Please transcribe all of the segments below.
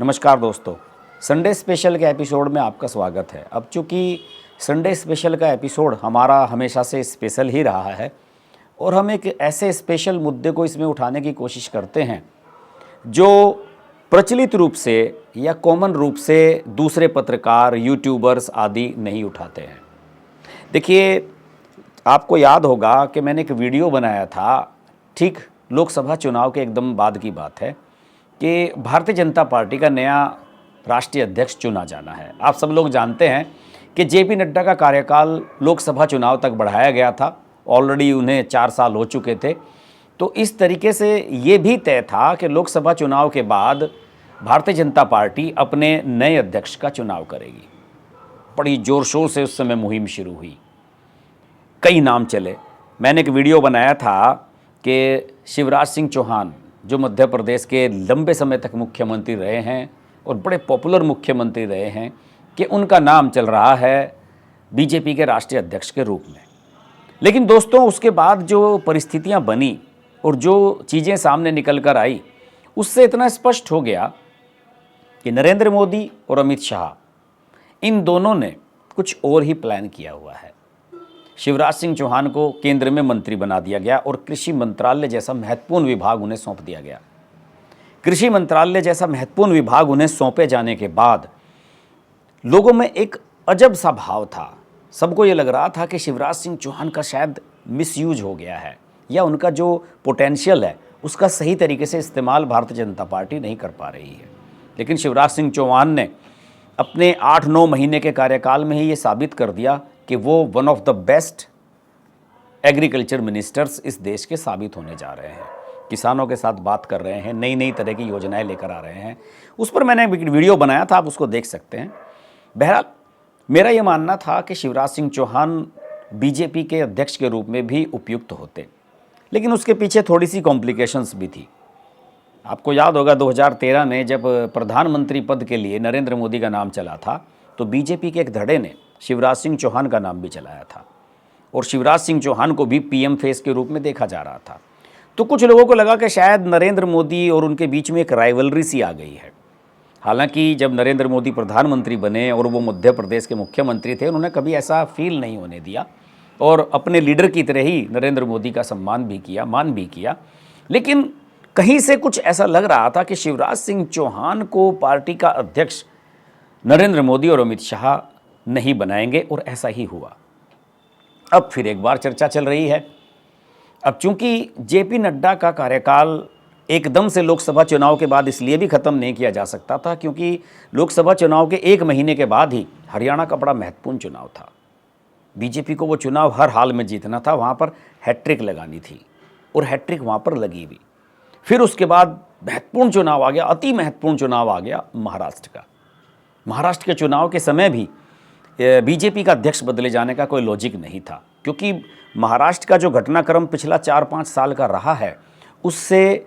नमस्कार दोस्तों, Sunday special के एपिसोड में आपका स्वागत है। अब चूँकि संडे स्पेशल का एपिसोड हमारा हमेशा से स्पेशल ही रहा है और हम एक ऐसे स्पेशल मुद्दे को इसमें उठाने की कोशिश करते हैं जो प्रचलित रूप से या कॉमन रूप से दूसरे पत्रकार, यूट्यूबर्स आदि नहीं उठाते हैं। देखिए, आपको याद होगा कि मैंने एक वीडियो बनाया था, ठीक लोकसभा चुनाव के एकदम बाद की बात है, कि भारतीय जनता पार्टी का नया राष्ट्रीय अध्यक्ष चुना जाना है। आप सब लोग जानते हैं कि जेपी नड्डा का कार्यकाल लोकसभा चुनाव तक बढ़ाया गया था। ऑलरेडी उन्हें 4 साल हो चुके थे। तो इस तरीके से ये भी तय था कि लोकसभा चुनाव के बाद भारतीय जनता पार्टी अपने नए अध्यक्ष का चुनाव करेगी। बड़ी ज़ोर शोर से उस समय मुहिम शुरू हुई, कई नाम चले। मैंने एक वीडियो बनाया था कि शिवराज सिंह चौहान, जो मध्य प्रदेश के लंबे समय तक मुख्यमंत्री रहे हैं और बड़े पॉपुलर मुख्यमंत्री रहे हैं, कि उनका नाम चल रहा है बीजेपी के राष्ट्रीय अध्यक्ष के रूप में। लेकिन दोस्तों, उसके बाद जो परिस्थितियां बनी और जो चीज़ें सामने निकल कर आई, उससे इतना स्पष्ट हो गया कि नरेंद्र मोदी और अमित शाह, इन दोनों ने कुछ और ही प्लान किया हुआ है। शिवराज सिंह चौहान को केंद्र में मंत्री बना दिया गया और कृषि मंत्रालय जैसा महत्वपूर्ण विभाग उन्हें सौंप दिया गया। कृषि मंत्रालय जैसा महत्वपूर्ण विभाग उन्हें सौंपे जाने के बाद लोगों में एक अजब सा भाव था। सबको ये लग रहा था कि शिवराज सिंह चौहान का शायद मिसयूज हो गया है, या उनका जो पोटेंशियल है उसका सही तरीके से इस्तेमाल भारतीय जनता पार्टी नहीं कर पा रही है। लेकिन शिवराज सिंह चौहान ने अपने 8-9 महीने के कार्यकाल में ही ये साबित कर दिया कि वो one of the best agriculture ministers इस देश के साबित होने जा रहे हैं। किसानों के साथ बात कर रहे हैं, नई नई तरह की योजनाएं लेकर आ रहे हैं। उस पर मैंने एक वीडियो बनाया था, आप उसको देख सकते हैं। बहरहाल, मेरा ये मानना था कि शिवराज सिंह चौहान बीजेपी के अध्यक्ष के रूप में भी उपयुक्त होते, लेकिन उसके पीछे थोड़ी सी कॉम्प्लिकेशंस भी थी। आपको याद होगा 2013 में जब प्रधानमंत्री पद के लिए नरेंद्र मोदी का नाम चला था, तो बीजेपी के एक धड़े ने शिवराज सिंह चौहान का नाम भी चलाया था और शिवराज सिंह चौहान को भी पीएम फेस के रूप में देखा जा रहा था। तो कुछ लोगों को लगा कि शायद नरेंद्र मोदी और उनके बीच में एक राइवलरी सी आ गई है। हालांकि जब नरेंद्र मोदी प्रधानमंत्री बने और वो मध्य प्रदेश के मुख्यमंत्री थे, उन्होंने कभी ऐसा फील नहीं होने दिया और अपने लीडर की तरह ही नरेंद्र मोदी का सम्मान भी किया, मान भी किया। लेकिन कहीं से कुछ ऐसा लग रहा था कि शिवराज सिंह चौहान को पार्टी का अध्यक्ष नरेंद्र मोदी और अमित शाह नहीं बनाएंगे, और ऐसा ही हुआ। अब फिर एक बार चर्चा चल रही है। अब चूंकि जेपी नड्डा का कार्यकाल एकदम से लोकसभा चुनाव के बाद इसलिए भी ख़त्म नहीं किया जा सकता था क्योंकि लोकसभा चुनाव के 1 महीने के बाद ही हरियाणा का बड़ा महत्वपूर्ण चुनाव था। बीजेपी को वो चुनाव हर हाल में जीतना था, वहाँ पर हैट्रिक लगानी थी और हैट्रिक वहाँ पर लगी भी। फिर उसके बाद महत्वपूर्ण चुनाव आ गया, अति महत्वपूर्ण चुनाव आ गया महाराष्ट्र का। महाराष्ट्र के चुनाव के समय भी बीजेपी का अध्यक्ष बदले जाने का कोई लॉजिक नहीं था, क्योंकि महाराष्ट्र का जो घटनाक्रम पिछला 4-5 साल का रहा है, उससे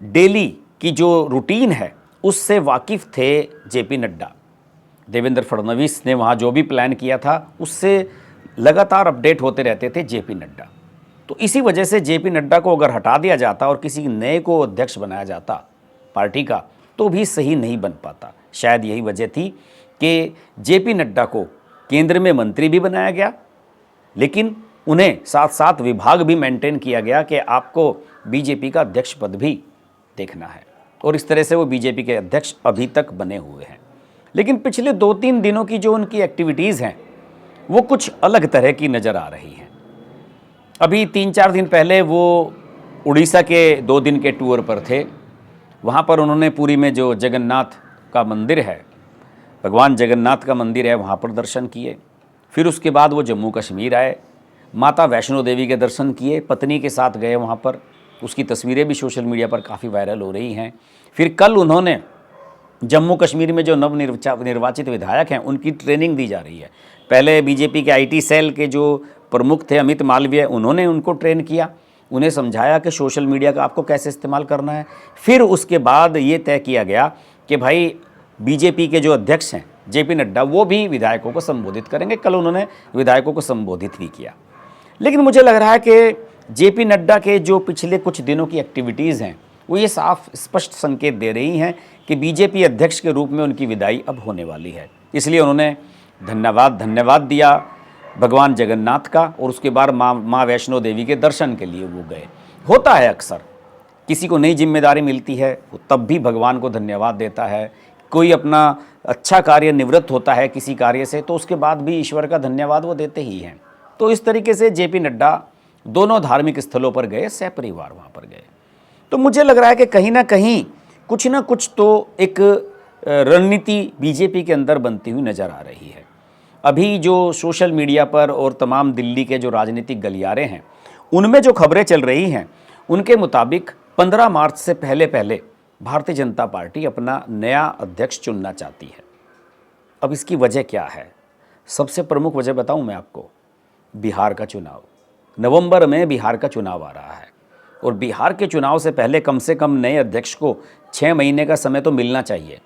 डेली की जो रूटीन है उससे वाकिफ़ थे जेपी नड्डा। देवेंद्र फडणवीस ने वहाँ जो भी प्लान किया था उससे लगातार अपडेट होते रहते थे जेपी नड्डा। तो इसी वजह से जेपी नड्डा को अगर हटा दिया जाता और किसी नए को अध्यक्ष बनाया जाता पार्टी का, तो भी सही नहीं बन पाता। शायद यही वजह थी कि जेपी नड्डा को केंद्र में मंत्री भी बनाया गया, लेकिन उन्हें साथ साथ विभाग भी मेंटेन किया गया कि आपको बीजेपी का अध्यक्ष पद भी देखना है, और इस तरह से वो बीजेपी के अध्यक्ष अभी तक बने हुए हैं। लेकिन पिछले 2-3 दिनों की जो उनकी एक्टिविटीज़ हैं वो कुछ अलग तरह की नज़र आ रही हैं। अभी 3-4 दिन पहले वो उड़ीसा के 2 दिन के टूर पर थे। वहाँ पर उन्होंने पुरी में जो जगन्नाथ का मंदिर है, भगवान जगन्नाथ का मंदिर है, वहाँ पर दर्शन किए। फिर उसके बाद वो जम्मू कश्मीर आए, माता वैष्णो देवी के दर्शन किए, पत्नी के साथ गए वहाँ पर। उसकी तस्वीरें भी सोशल मीडिया पर काफ़ी वायरल हो रही हैं। फिर कल उन्होंने जम्मू कश्मीर में जो निर्वाचित विधायक हैं उनकी ट्रेनिंग दी जा रही है। पहले बीजेपी के आईटी सेल के जो प्रमुख थे अमित मालवीय, उन्होंने उनको ट्रेन किया, उन्हें समझाया कि सोशल मीडिया का आपको कैसे इस्तेमाल करना है। फिर उसके बाद ये तय किया गया कि भाई बीजेपी के जो अध्यक्ष हैं जेपी नड्डा, वो भी विधायकों को संबोधित करेंगे। कल उन्होंने विधायकों को संबोधित भी किया। लेकिन मुझे लग रहा है कि जेपी नड्डा के जो पिछले कुछ दिनों की एक्टिविटीज़ हैं वो ये साफ स्पष्ट संकेत दे रही हैं कि बीजेपी अध्यक्ष के रूप में उनकी विदाई अब होने वाली है। इसलिए उन्होंने धन्यवाद दिया भगवान जगन्नाथ का, और उसके बाद माँ वैष्णो देवी के दर्शन के लिए वो गए। होता है अक्सर, किसी को नई जिम्मेदारी मिलती है वो तब भी भगवान को धन्यवाद देता है। कोई अपना अच्छा कार्य निवृत्त होता है किसी कार्य से, तो उसके बाद भी ईश्वर का धन्यवाद वो देते ही हैं। तो इस तरीके से जेपी नड्डा दोनों धार्मिक स्थलों पर गए, सपरिवार वहाँ पर गए। तो मुझे लग रहा है कि कहीं ना कहीं कुछ ना कुछ तो एक रणनीति बीजेपी के अंदर बनती हुई नज़र आ रही है। अभी जो सोशल मीडिया पर और तमाम दिल्ली के जो राजनीतिक गलियारे हैं उनमें जो खबरें चल रही हैं उनके मुताबिक 15 मार्च से पहले भारतीय जनता पार्टी अपना नया अध्यक्ष चुनना चाहती है। अब इसकी वजह क्या है? सबसे प्रमुख वजह बताऊं मैं आपको, बिहार का चुनाव। नवंबर में बिहार का चुनाव आ रहा है और बिहार के चुनाव से पहले कम से कम नए अध्यक्ष को 6 महीने का समय तो मिलना चाहिए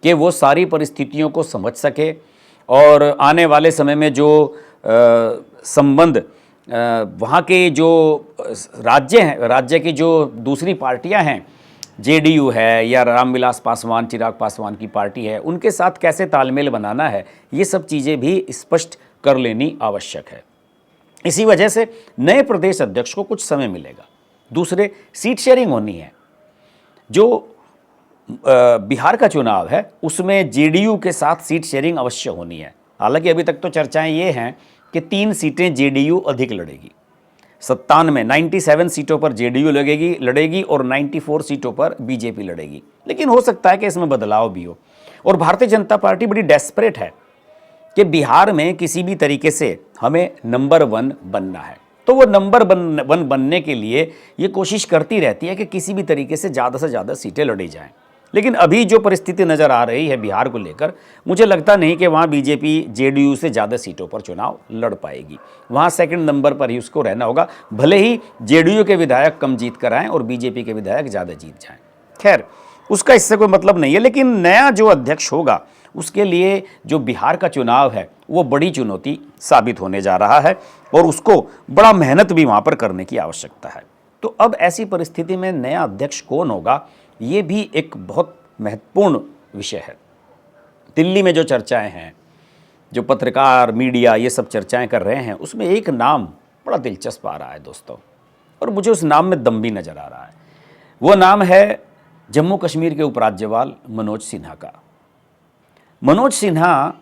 कि वो सारी परिस्थितियों को समझ सके और आने वाले समय में जो संबंध वहाँ के जो राज्य हैं, राज्य की जो दूसरी पार्टियां हैं, जेडीयू है या रामविलास पासवान, चिराग पासवान की पार्टी है, उनके साथ कैसे तालमेल बनाना है, ये सब चीज़ें भी स्पष्ट कर लेनी आवश्यक है। इसी वजह से नए प्रदेश अध्यक्ष को कुछ समय मिलेगा। दूसरे, सीट शेयरिंग होनी है। जो बिहार का चुनाव है उसमें जेडीयू के साथ सीट शेयरिंग अवश्य होनी है। हालांकि अभी तक तो चर्चाएं ये हैं कि 3 सीटें जेडीयू अधिक लड़ेगी। 97 सीटों पर जेडीयू लड़ेगी और 94 सीटों पर बीजेपी लड़ेगी। लेकिन हो सकता है कि इसमें बदलाव भी हो। और भारतीय जनता पार्टी बड़ी डेस्परेट है कि बिहार में किसी भी तरीके से हमें नंबर 1 बनना है। तो वो नंबर 1 बनने के लिए ये कोशिश करती रहती है कि किसी भी तरीके से ज़्यादा सीटें लड़ी जाएं। लेकिन अभी जो परिस्थिति नज़र आ रही है बिहार को लेकर, मुझे लगता नहीं कि वहाँ बीजेपी जेडीयू से ज़्यादा सीटों पर चुनाव लड़ पाएगी। वहाँ सेकंड नंबर पर ही उसको रहना होगा, भले ही जेडीयू के विधायक कम जीत कर आएँ और बीजेपी के विधायक ज़्यादा जीत जाएँ। खैर, उसका इससे कोई मतलब नहीं है। लेकिन नया जो अध्यक्ष होगा उसके लिए जो बिहार का चुनाव है वो बड़ी चुनौती साबित होने जा रहा है और उसको बड़ा मेहनत भी वहाँ पर करने की आवश्यकता है। तो अब ऐसी परिस्थिति में नया अध्यक्ष कौन होगा, ये भी एक बहुत महत्वपूर्ण विषय है। दिल्ली में जो चर्चाएं हैं, जो पत्रकार मीडिया ये सब चर्चाएं कर रहे हैं, उसमें एक नाम बड़ा दिलचस्प आ रहा है दोस्तों, और मुझे उस नाम में दम भी नज़र आ रहा है। वो नाम है जम्मू कश्मीर के उपराज्यपाल मनोज सिन्हा का। मनोज सिन्हा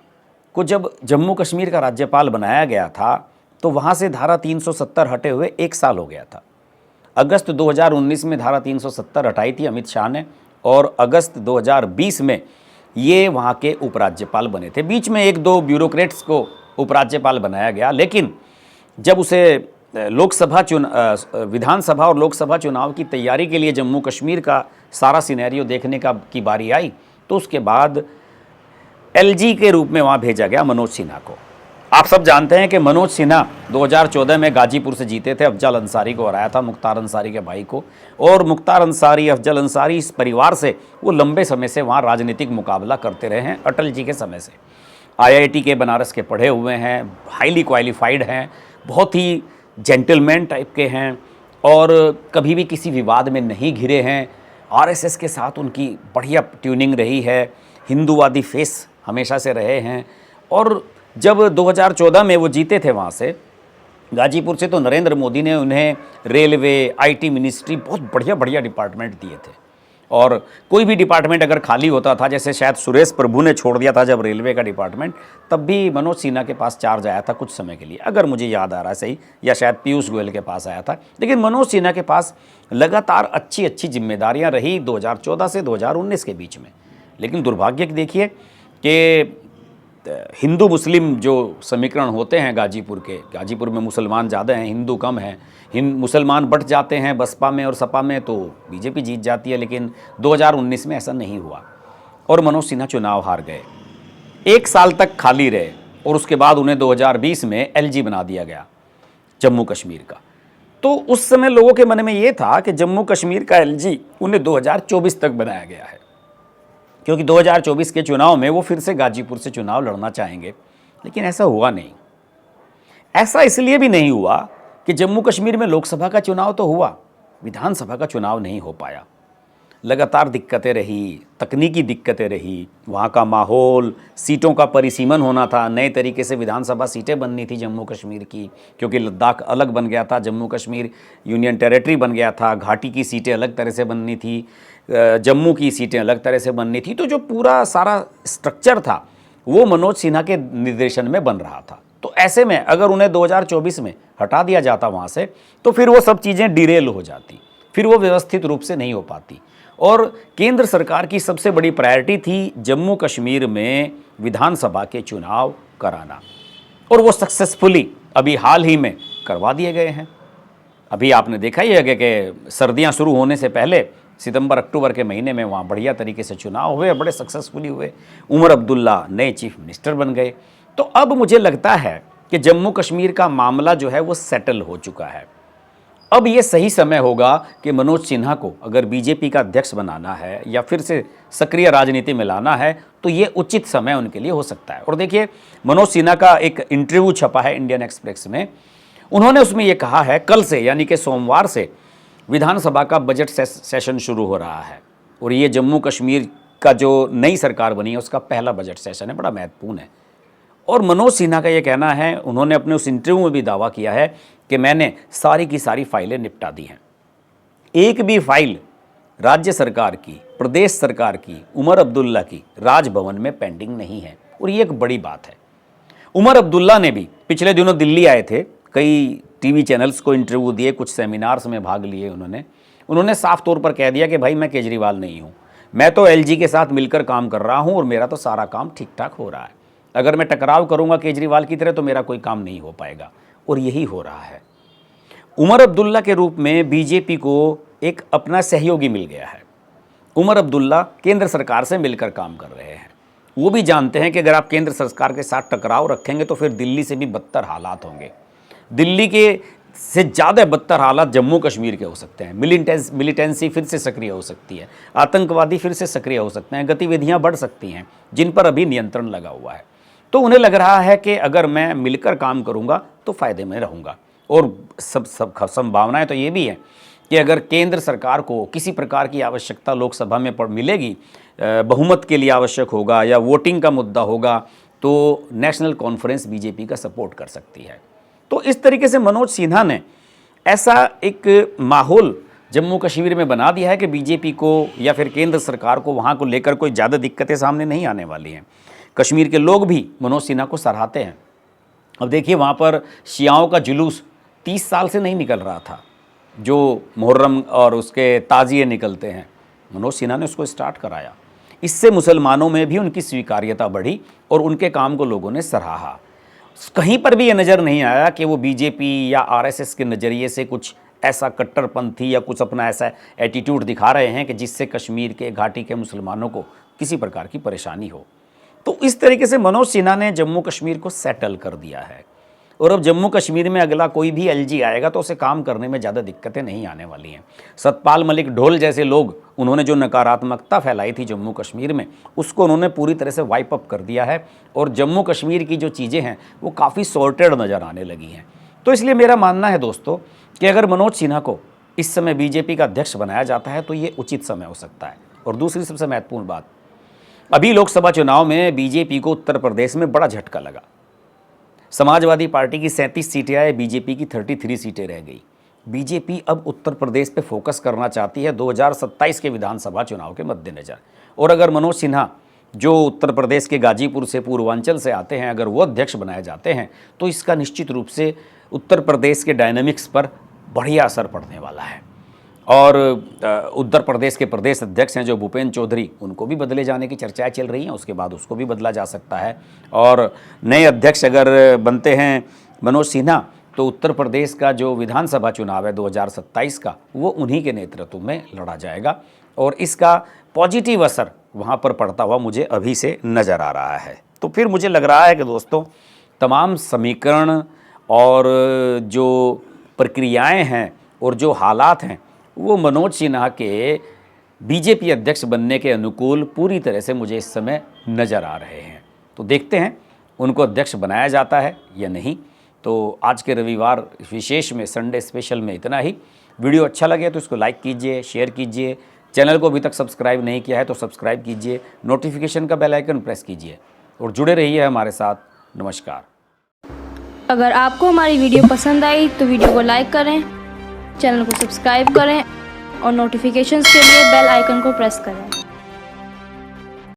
को जब जम्मू कश्मीर का राज्यपाल बनाया गया था तो वहाँ से धारा 370 हटे हुए 1 साल हो गया था। अगस्त 2019 में धारा 370 हटाई थी अमित शाह ने, और अगस्त 2020 में ये वहाँ के उपराज्यपाल बने थे। बीच में 1-2 ब्यूरोक्रेट्स को उपराज्यपाल बनाया गया, लेकिन जब उसे विधानसभा और लोकसभा चुनाव की तैयारी के लिए जम्मू कश्मीर का सारा सिनेरियो देखने की बारी आई तो उसके बाद एलजी के रूप में वहाँ भेजा गया मनोज सिन्हा को। आप सब जानते हैं कि मनोज सिन्हा 2014 में गाजीपुर से जीते थे, अफजल अंसारी को हराया था, मुख्तार अंसारी के भाई को। और मुख्तार अंसारी, अफजल अंसारी, इस परिवार से वो लंबे समय से वहाँ राजनीतिक मुकाबला करते रहे हैं, अटल जी के समय से। आईआईटी के बनारस के पढ़े हुए हैं, हाईली क्वालिफाइड हैं, बहुत ही जेंटलमैन टाइप के हैं और कभी भी किसी विवाद में नहीं घिरे हैं। आरएसएस के साथ उनकी बढ़िया ट्यूनिंग रही है, हिंदूवादी फेस हमेशा से रहे हैं। और जब 2014 में वो जीते थे वहाँ से गाजीपुर से, तो नरेंद्र मोदी ने उन्हें रेलवे, आईटी मिनिस्ट्री, बहुत बढ़िया डिपार्टमेंट दिए थे। और कोई भी डिपार्टमेंट अगर खाली होता था, जैसे शायद सुरेश प्रभु ने छोड़ दिया था जब रेलवे का डिपार्टमेंट, तब भी मनोज सिन्हा के पास चार्ज आया था कुछ समय के लिए, अगर मुझे याद आ रहा है सही, या शायद पीयूष गोयल के पास आया था। लेकिन मनोज सिन्हा के पास लगातार अच्छी जिम्मेदारियाँ रही 2014 से 2019 के बीच में। लेकिन दुर्भाग्य देखिए कि हिंदू मुस्लिम जो समीकरण होते हैं गाजीपुर में मुसलमान ज़्यादा हैं, हिंदू कम हैं, मुसलमान बट जाते हैं बसपा में और सपा में, तो बीजेपी जीत जाती है। लेकिन 2019 में ऐसा नहीं हुआ और मनोज सिन्हा चुनाव हार गए, 1 साल तक खाली रहे और उसके बाद उन्हें 2020 में एलजी बना दिया गया जम्मू कश्मीर का। तो उस समय लोगों के मन में ये था कि जम्मू कश्मीर का एलजी उन्हें 2024 तक बनाया गया है, क्योंकि 2024 के चुनाव में वो फिर से गाजीपुर से चुनाव लड़ना चाहेंगे। लेकिन ऐसा हुआ नहीं। ऐसा इसलिए भी नहीं हुआ कि जम्मू कश्मीर में लोकसभा का चुनाव तो हुआ, विधानसभा का चुनाव नहीं हो पाया। लगातार दिक्कतें रही, तकनीकी दिक्कतें रही, वहाँ का माहौल, सीटों का परिसीमन होना था, नए तरीके से विधानसभा सीटें बननी थी जम्मू कश्मीर की, क्योंकि लद्दाख अलग बन गया था, जम्मू कश्मीर यूनियन टेरिटरी बन गया था, घाटी की सीटें अलग तरह से बननी थी, जम्मू की सीटें अलग तरह से बननी थी। तो जो पूरा सारा स्ट्रक्चर था वो मनोज सिन्हा के निर्देशन में बन रहा था। तो ऐसे में अगर उन्हें 2024 में हटा दिया जाता वहाँ से, तो फिर वो सब चीज़ें डिरेल हो जाती, फिर वो व्यवस्थित रूप से नहीं हो पाती। और केंद्र सरकार की सबसे बड़ी प्रायोरिटी थी जम्मू कश्मीर में विधानसभा के चुनाव कराना, और वो सक्सेसफुली अभी हाल ही में करवा दिए गए हैं। अभी आपने देखा ही है कि सर्दियां शुरू होने से पहले सितंबर अक्टूबर के महीने में वहाँ बढ़िया तरीके से चुनाव हुए, बड़े सक्सेसफुली हुए। उमर अब्दुल्ला नए चीफ मिनिस्टर बन गए। तो अब मुझे लगता है कि जम्मू कश्मीर का मामला जो है वो सेटल हो चुका है। अब ये सही समय होगा कि मनोज सिन्हा को अगर बीजेपी का अध्यक्ष बनाना है या फिर से सक्रिय राजनीति में लाना है, तो ये उचित समय उनके लिए हो सकता है। और देखिए, मनोज सिन्हा का एक इंटरव्यू छपा है इंडियन एक्सप्रेस में। उन्होंने उसमें ये कहा है, कल से यानी कि सोमवार से विधानसभा का बजट सेशन शुरू हो रहा है, और ये जम्मू कश्मीर का जो नई सरकार बनी है उसका पहला बजट सेशन है, बड़ा महत्वपूर्ण है। और मनोज सिन्हा का ये कहना है, उन्होंने अपने उस इंटरव्यू में भी दावा किया है कि मैंने सारी की सारी फाइलें निपटा दी हैं। एक भी फाइल राज्य सरकार की, प्रदेश सरकार की, उमर अब्दुल्ला की राजभवन में पेंडिंग नहीं है, और ये एक बड़ी बात है। उमर अब्दुल्ला ने भी पिछले दिनों दिल्ली आए थे, कई टीवी चैनल्स को इंटरव्यू दिए, कुछ सेमिनार्स में भाग लिए। उन्होंने साफ तौर पर कह दिया कि भाई मैं केजरीवाल नहीं हूँ, मैं तो एलजी के साथ मिलकर काम कर रहा हूँ और मेरा तो सारा काम ठीक ठाक हो रहा है। अगर मैं टकराव करूँगा केजरीवाल की तरह तो मेरा कोई काम नहीं हो पाएगा, और यही हो रहा है। उमर अब्दुल्ला के रूप में बीजेपी को एक अपना सहयोगी मिल गया है। उमर अब्दुल्ला केंद्र सरकार से मिलकर काम कर रहे हैं। वो भी जानते हैं कि अगर आप केंद्र सरकार के साथ टकराव रखेंगे तो फिर दिल्ली से भी बदतर हालात होंगे। दिल्ली के से ज़्यादा बदतर हालात जम्मू कश्मीर के हो सकते हैं। मिलिटेंसी फिर से सक्रिय हो सकती है, आतंकवादी फिर से सक्रिय हो सकते हैं, गतिविधियां बढ़ सकती हैं जिन पर अभी नियंत्रण लगा हुआ है। तो उन्हें लग रहा है कि अगर मैं मिलकर काम करूंगा तो फ़ायदे में रहूंगा। और सब संभावनाएं तो ये भी है कि अगर केंद्र सरकार को किसी प्रकार की आवश्यकता लोकसभा में मिलेगी, बहुमत के लिए आवश्यक होगा या वोटिंग का मुद्दा होगा, तो नेशनल कॉन्फ्रेंस बीजेपी का सपोर्ट कर सकती है। तो इस तरीके से मनोज सिन्हा ने ऐसा एक माहौल जम्मू कश्मीर में बना दिया है कि बीजेपी को या फिर केंद्र सरकार को वहाँ को लेकर कोई ज़्यादा दिक्कतें सामने नहीं आने वाली हैं। कश्मीर के लोग भी मनोज सिन्हा को सराहते हैं। अब देखिए, वहाँ पर शियाओं का जुलूस 30 साल से नहीं निकल रहा था, जो मुहर्रम और उसके ताज़िए निकलते हैं, मनोज सिन्हा ने उसको स्टार्ट कराया। इससे मुसलमानों में भी उनकी स्वीकार्यता बढ़ी और उनके काम को लोगों ने सराहा। कहीं पर भी ये नज़र नहीं आया कि वो बीजेपी या आरएसएस के नज़रिए से कुछ ऐसा कट्टरपंथी या कुछ अपना ऐसा एटीट्यूड दिखा रहे हैं कि जिससे कश्मीर के घाटी के मुसलमानों को किसी प्रकार की परेशानी हो। तो इस तरीके से मनोज सिन्हा ने जम्मू कश्मीर को सेटल कर दिया है, और अब जम्मू कश्मीर में अगला कोई भी एलजी आएगा तो उसे काम करने में ज़्यादा दिक्कतें नहीं आने वाली हैं। सतपाल मलिक ढोल जैसे लोग, उन्होंने जो नकारात्मकता फैलाई थी जम्मू कश्मीर में, उसको उन्होंने पूरी तरह से वाइप अप कर दिया है, और जम्मू कश्मीर की जो चीज़ें हैं वो काफ़ी सॉर्टेड नज़र आने लगी हैं। तो इसलिए मेरा मानना है दोस्तों कि अगर मनोज सिन्हा को इस समय बीजेपी का अध्यक्ष बनाया जाता है तो ये उचित समय हो सकता है। और दूसरी सबसे महत्वपूर्ण बात, अभी लोकसभा चुनाव में बीजेपी को उत्तर प्रदेश में बड़ा झटका लगा। समाजवादी पार्टी की 37 सीटें आए, बीजेपी की 33 सीटें रह गई। बीजेपी अब उत्तर प्रदेश पे फोकस करना चाहती है 2027 के विधानसभा चुनाव के मद्देनज़र। और अगर मनोज सिन्हा, जो उत्तर प्रदेश के गाजीपुर से, पूर्वांचल से आते हैं, अगर वो अध्यक्ष बनाए जाते हैं तो इसका निश्चित रूप से उत्तर प्रदेश के डायनामिक्स पर बढ़िया असर पड़ने वाला है। और उत्तर प्रदेश के प्रदेश अध्यक्ष हैं जो भूपेंद्र चौधरी, उनको भी बदले जाने की चर्चाएं चल रही हैं, उसके बाद उसको भी बदला जा सकता है। और नए अध्यक्ष अगर बनते हैं मनोज सिन्हा, तो उत्तर प्रदेश का जो विधानसभा चुनाव है 2027 का, वो उन्हीं के नेतृत्व में लड़ा जाएगा, और इसका पॉजिटिव असर वहाँ पर पड़ता हुआ मुझे अभी से नज़र आ रहा है। तो फिर मुझे लग रहा है कि दोस्तों, तमाम समीकरण और जो प्रक्रियाएँ हैं और जो हालात हैं वो मनोज सिन्हा के बीजेपी अध्यक्ष बनने के अनुकूल पूरी तरह से मुझे इस समय नज़र आ रहे हैं। तो देखते हैं उनको अध्यक्ष बनाया जाता है या नहीं। तो आज के रविवार विशेष में, संडे स्पेशल में इतना ही। वीडियो अच्छा लगे तो इसको लाइक कीजिए, शेयर कीजिए, चैनल को अभी तक सब्सक्राइब नहीं किया है तो सब्सक्राइब कीजिए, नोटिफिकेशन का बेल आइकन प्रेस कीजिए और जुड़े रहिए हमारे साथ। नमस्कार। अगर आपको हमारी वीडियो पसंद आई तो वीडियो को लाइक करें, चैनल को सब्सक्राइब करें और नोटिफिकेशंस के लिए बेल आइकन को प्रेस करें।